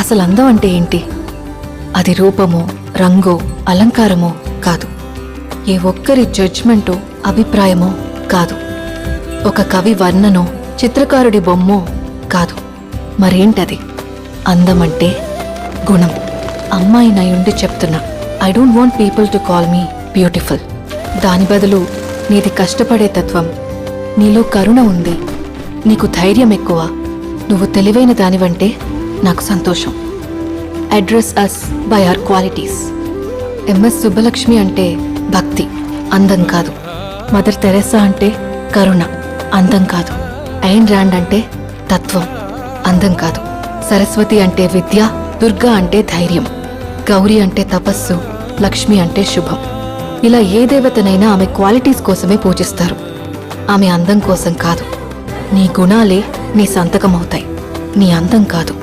అసలు అందం అంటే ఏంటి? అది రూపమో, రంగో, అలంకారమో కాదు. ఏ ఒక్కరి జడ్జ్మెంటో, అభిప్రాయమో కాదు. ఒక కవి వర్ణనో, చిత్రకారుడి బొమ్మో కాదు. మరేంటది? అందమంటే గుణం. అమ్మాయి నయుండి చెప్తున్నా, I don't want people to call me beautiful. దాని బదులు నీది కష్టపడే తత్వం, నీలో కరుణ ఉంది, నీకు ధైర్యం ఎక్కువ, నువ్వు తెలివైన దానివంటే నాకు సంతోషం. Address us by our qualities. MS Subbulakshmi అంటే భక్తి, అందం కాదు. మదర్ తెరెసా అంటే కరుణ, అందం కాదు. ఐన్ ర్యాండ్ అంటే తత్వం, అందం కాదు. సరస్వతి అంటే విద్య, దుర్గా అంటే ధైర్యం, గౌరీ అంటే తపస్సు, లక్ష్మి అంటే శుభం. ఇలా ఏ దేవతనైనా ఆమె క్వాలిటీస్ కోసమే పూజిస్తారు, ఆమె అందం కోసం కాదు. నీ గుణాలే నీ సంతకమవుతాయి, నీ అందం కాదు.